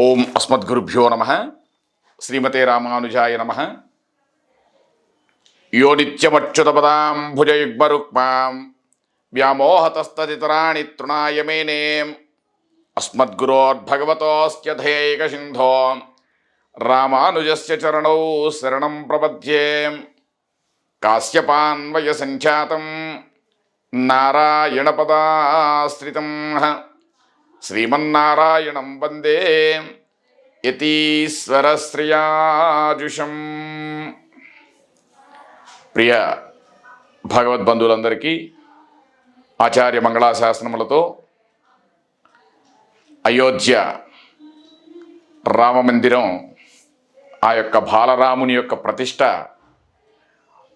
ఓం అస్మద్గురుభ్యో నమః. శ్రీమతే రామానుజాయ నమః. యో నిత్యమచ్యుతపదాం భుజయుగ్మరుక్మాం వ్యామోహతస్తదితరాణి తృణాయ మేనే అస్మద్గురోర్భగవతోస్య దయైకసింధో రామానుజస్య చరణౌ శరణం ప్రపద్యే. కాశ్యపాన్వయ సంఖ్యాతం నారాయణపదాశ్రితం శ్రీమన్నారాయణం వందే యతీశ్వరశ్రియాజుషం. ప్రియ భగవద్బంధువులందరికీ ఆచార్య మంగళాశాసనములతో అయోధ్య రామమందిరం ఆ యొక్క బాలరాముని యొక్క ప్రతిష్ట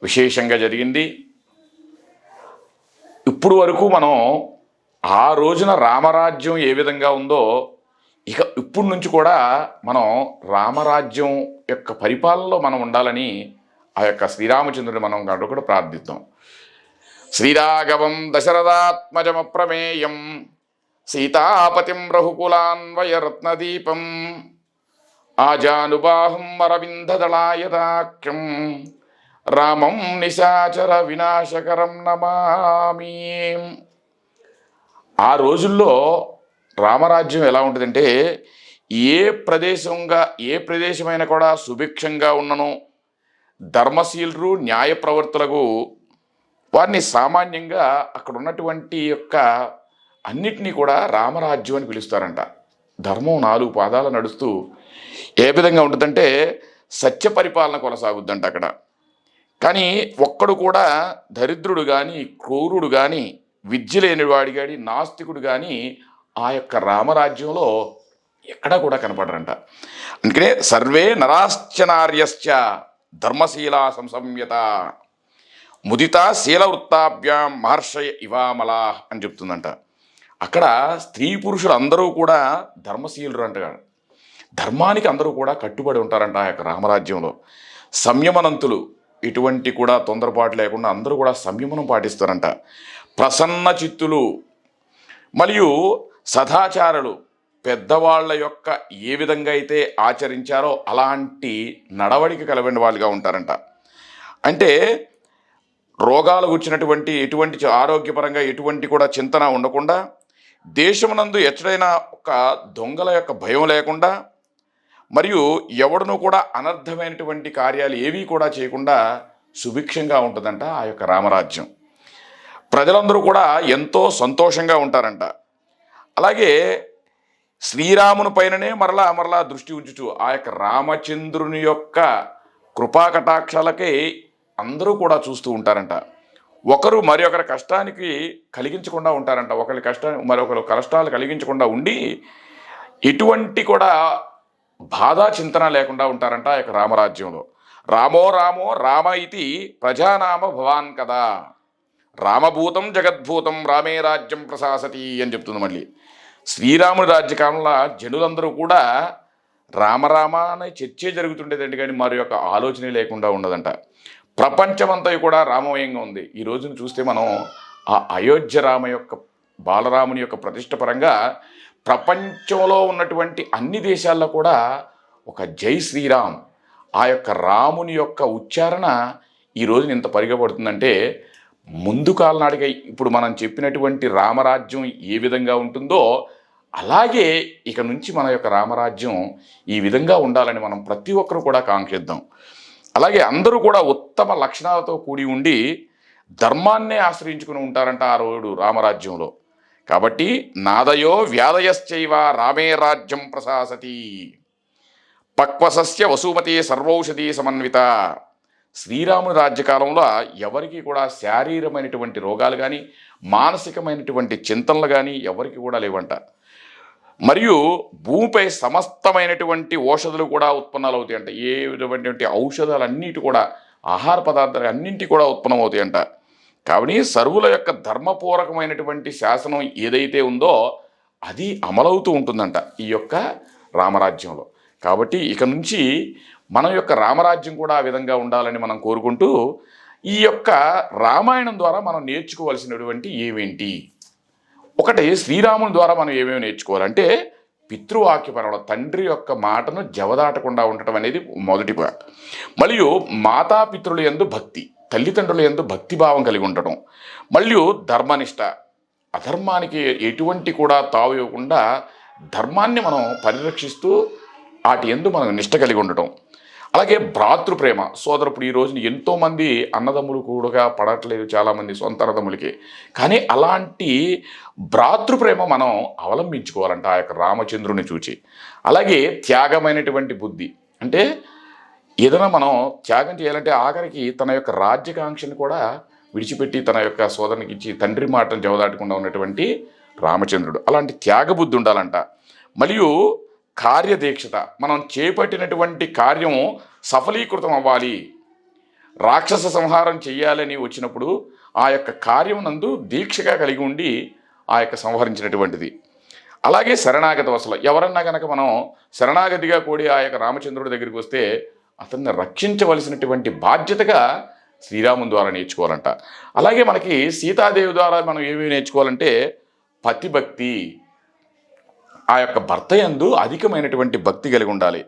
విశేషంగా జరిగింది. ఇప్పుడు వరకు మనం ఆ రోజున రామరాజ్యం ఏ విధంగా ఉందో ఇక ఇప్పుడు నుంచి కూడా మనం రామరాజ్యం యొక్క పరిపాలనలో మనం ఉండాలని ఆ యొక్క శ్రీరామచంద్రుని మనం కూడా ప్రార్థిద్దాం. శ్రీరాఘవం దశరథాత్మజమప్రమేయం సీతాపతిం రఘుకులాన్వయరత్నదీపం ఆజానుబాహుం అరవిందదళాయతాఖ్యం రామం నిశాచర వినాశకరం నమామి. ఆ రోజుల్లో రామరాజ్యం ఎలా ఉంటుందంటే ఏ ప్రదేశమైనా కూడా సుభిక్షంగా ఉన్నను ధర్మశీలురు న్యాయ ప్రవర్తులకు వారిని సామాన్యంగా అక్కడ ఉన్నటువంటి యొక్క అన్నిటినీ కూడా రామరాజ్యం అని పిలుస్తారంట. ధర్మం 4 పాదాలు నడుస్తూ ఏ విధంగా ఉంటుందంటే సత్య పరిపాలన కొనసాగుద్దంట అక్కడ. కానీ ఒక్కడు కూడా దరిద్రుడు కానీ క్రూరుడు కానీ విద్య లేనివాడు కానీ నాస్తికుడు కానీ ఆ యొక్క రామరాజ్యంలో ఎక్కడా కూడా కనపడరంట. అందుకనే సర్వే నరాశ్చనార్యశ్చ ధర్మశీలా సంసంయత ముదిత శీలవృత్తాభ్యాం మహర్షయ ఇవామలా అని చెప్తుందంట. అక్కడ స్త్రీ పురుషులు అందరూ కూడా ధర్మశీలురు అంట. ధర్మానికి అందరూ కూడా కట్టుబడి ఉంటారంట ఆ యొక్క రామరాజ్యంలో. సంయమనంతులు, ఇటువంటి కూడా తొందరపాటు లేకుండా అందరూ కూడా సంయమనం పాటిస్తారంట. ప్రసన్న చిత్తులు మరియు సదాచారులు, పెద్దవాళ్ళ యొక్క ఏ విధంగా అయితే ఆచరించారో అలాంటి నడవడిక కలవని వాళ్ళుగా ఉంటారంట. అంటే రోగాలు వచ్చినటువంటి ఎటువంటి ఆరోగ్యపరంగా ఎటువంటి కూడా చింతన ఉండకుండా, దేశమునందు ఎచ్చడైనా ఒక దొంగల యొక్క భయం లేకుండా, మరియు ఎవడును కూడా అనర్థమైనటువంటి కార్యాలు ఏవీ కూడా చేయకుండా సుభిక్షంగా ఉంటుందంట ఆ యొక్క రామరాజ్యం. ప్రజలందరూ కూడా ఎంతో సంతోషంగా ఉంటారంట. అలాగే శ్రీరాముని పైననే మరలా దృష్టి ఉంచుతూ ఆ యొక్క రామచంద్రుని యొక్క కృపాకటాక్షాలకే అందరూ కూడా చూస్తూ ఉంటారంట. ఒకరు మరి ఒకరి కష్టానికి కలిగించకుండా ఉంటారంట. ఒకరి కష్టాన్ని మరొకరు కష్టాలు కలిగించకుండా ఉండి ఎటువంటి కూడా బాధా చింతన లేకుండా ఉంటారంట ఆ యొక్క రామరాజ్యంలో. రామో రామో రామ ఇతి ప్రజానామ భవాన్ కదా, రామభూతం జగద్భూతం రామే రాజ్యం ప్రశాసతి అని చెప్తుంది. మళ్ళీ శ్రీరాముడి రాజ్యకాలంలో జనులందరూ కూడా రామరామ అనే చర్చే జరుగుతుండేదండి, కానీ మరి యొక్క ఆలోచనే లేకుండా ఉండదంట. ప్రపంచమంతా కూడా రామమయంగా ఉంది. ఈ రోజును చూస్తే మనం ఆ అయోధ్య రామ యొక్క బాలరాముని యొక్క ప్రతిష్ట పరంగా ప్రపంచంలో ఉన్నటువంటి అన్ని దేశాల్లో కూడా ఒక జై శ్రీరామ్ ఆ యొక్క రాముని యొక్క ఉచ్చారణ ఈ రోజున ఇంత పరిగపడుతుందంటే, ముందు కాలనాడిగా ఇప్పుడు మనం చెప్పినటువంటి రామరాజ్యం ఏ విధంగా ఉంటుందో అలాగే ఇక నుంచి మన యొక్క రామరాజ్యం ఈ విధంగా ఉండాలని మనం ప్రతి ఒక్కరు కూడా కాంక్షిద్దాం. అలాగే అందరూ కూడా ఉత్తమ లక్షణాలతో కూడి ఉండి ధర్మాన్నే ఆశ్రయించుకుని ఉంటారంట ఆ రోజు రామరాజ్యంలో. కాబట్టి నాదయో వ్యాధయశ్చైవ రామే రాజ్యం ప్రశాసతి పక్వసస్య వసుమతి సర్వౌషధి సమన్విత. శ్రీరాముని రాజ్యకాలంలో ఎవరికి కూడా శారీరమైనటువంటి రోగాలు కానీ మానసికమైనటువంటి చింతనలు కానీ ఎవరికి కూడా లేవంట. మరియు భూమిపై సమస్తమైనటువంటి ఔషధాలు కూడా ఉత్పన్నాలు అవుతాయంట. ఏ విధమైనటువంటి ఔషధాలన్నిటి కూడా ఆహార పదార్థాలు అన్నింటి కూడా ఉత్పన్నమవుతాయంట. కాబట్టి సర్వుల యొక్క ధర్మపూర్వకమైనటువంటి శాసనం ఏదైతే ఉందో అది అమలవుతూ ఉంటుందంట ఈ యొక్క రామరాజ్యంలో. కాబట్టి ఇక నుంచి మన యొక్క రామరాజ్యం కూడా ఆ విధంగా ఉండాలని మనం కోరుకుంటూ ఈ యొక్క రామాయణం ద్వారా మనం నేర్చుకోవాల్సినటువంటి ఏమేంటి, ఒకటి శ్రీరాముని ద్వారా మనం ఏమేమి నేర్చుకోవాలంటే పితృవాక్యపరంలో తండ్రి యొక్క మాటను జవదాటకుండా ఉండటం అనేది మొదటిగా. మరియు మాతాపితృల యందు భక్తి, తల్లిదండ్రుల యందు భక్తిభావం కలిగి ఉండటం. మరియు ధర్మనిష్ట, అధర్మానికి ఎటువంటి కూడా తావు ఇవ్వకుండా ధర్మాన్ని మనం పరిరక్షిస్తూ వాటి యందు మనం నిష్ట కలిగి ఉండటం. అలాగే భ్రాతృప్రేమ, సోదరప్పుడు ఈ రోజున ఎంతోమంది అన్నదమ్ములు కూడా పడట్లేదు చాలామంది సొంత అన్నదమ్ములకి. కానీ అలాంటి భ్రాతృప్రేమ మనం అవలంబించుకోవాలంట ఆ యొక్క రామచంద్రుని చూచి. అలాగే త్యాగమైనటువంటి బుద్ధి, అంటే ఏదైనా మనం త్యాగం చేయాలంటే ఆఖరికి తన యొక్క రాజ్యకాంక్షను కూడా విడిచిపెట్టి తన యొక్క సోదరునికి ఇచ్చి తండ్రి మాటను జవదాటకుండా ఉన్నటువంటి రామచంద్రుడు. అలాంటి త్యాగబుద్ధి ఉండాలంట. మరియు కార్యదీక్షత, మనం చేపట్టినటువంటి కార్యం సఫలీకృతం అవ్వాలి. రాక్షస సంహారం చెయ్యాలని వచ్చినప్పుడు ఆ యొక్క కార్యం నందు దీక్షగా కలిగి ఉండి ఆ యొక్క సంహరించినటువంటిది. అలాగే శరణాగత వసలు, ఎవరన్నా కనుక మనం శరణాగతిగా కూడి ఆ యొక్క రామచంద్రుడి దగ్గరికి వస్తే అతన్ని రక్షించవలసినటువంటి బాధ్యతగా శ్రీరాముని ద్వారా నేర్చుకోవాలంట. అలాగే మనకి సీతాదేవి ద్వారా మనం ఏమేమి నేర్చుకోవాలంటే పతిభక్తి, ఆ యొక్క భర్త యందు అధికమైనటువంటి భక్తి కలిగి ఉండాలి.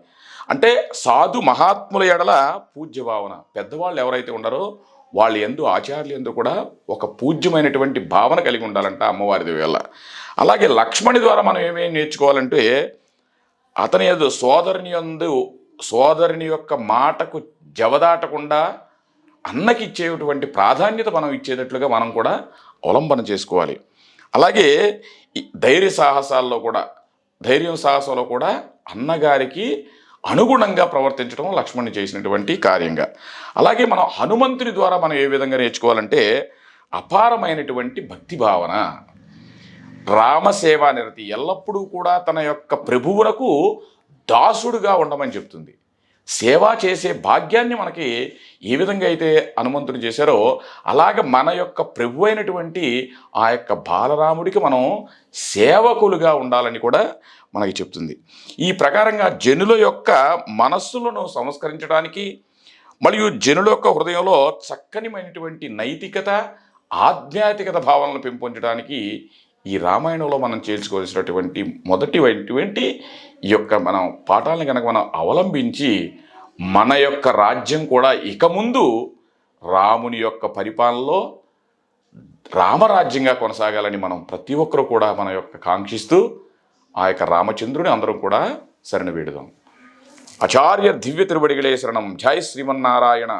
అంటే సాధు మహాత్ముల ఎడల పూజ్య భావన, పెద్దవాళ్ళు ఎవరైతే ఉన్నారో వాళ్ళ యందు ఆచార్యుల యందు కూడా ఒక పూజ్యమైనటువంటి భావన కలిగి ఉండాలంట అమ్మవారి వల్ల. అలాగే లక్ష్మణి ద్వారా మనం ఏమేమి నేర్చుకోవాలంటే అతని యందు సోదరుని యొక్క మాటకు జవదాటకుండా అన్నకి ఇచ్చేటువంటి ప్రాధాన్యత మనం ఇచ్చేటట్లుగా మనం కూడా అవలంబన చేసుకోవాలి. అలాగే ధైర్యం సాహసాల్లో కూడా అన్నగారికి అనుగుణంగా ప్రవర్తించడం లక్ష్మణుని చేసినటువంటి కార్యంగా. అలాగే మనం హనుమంతుని ద్వారా మనం ఏ విధంగా నేర్చుకోవాలంటే అపారమైనటువంటి భక్తి భావన, రామసేవా నిరతి, ఎల్లప్పుడూ కూడా తన యొక్క ప్రభువునకు దాసుడుగా ఉండమని చెప్తుంది. సేవా చేసే భాగ్యాన్ని మనకి ఏ విధంగా అయితే హనుమంతుడు చేశారో అలాగే మన యొక్క ప్రభు అయినటువంటి ఆ యొక్క బాలరాముడికి మనం సేవకులుగా ఉండాలని కూడా మనకి చెప్తుంది. ఈ ప్రకారంగా జనుల యొక్క మనస్సులను సంస్కరించడానికి మరియు జనుల యొక్క హృదయంలో చక్కనిమైనటువంటి నైతికత, ఆధ్యాత్మికత భావనలను పెంపొందడానికి ఈ రామాయణంలో మనం చేర్చుకోవాల్సినటువంటి మొదటిటువంటి ఈ యొక్క మనం పాఠాలను కనుక మనం అవలంబించి మన యొక్క రాజ్యం కూడా ఇక ముందు రాముని యొక్క పరిపాలనలో రామరాజ్యంగా కొనసాగాలని మనం ప్రతి ఒక్కరూ కూడా మన యొక్క కాంక్షిస్తూ ఆ యొక్క రామచంద్రుని అందరం కూడా శరణు వేడుదాం. ఆచార్య దివ్య తిరువడిగలే శరణం. జై శ్రీమన్నారాయణ.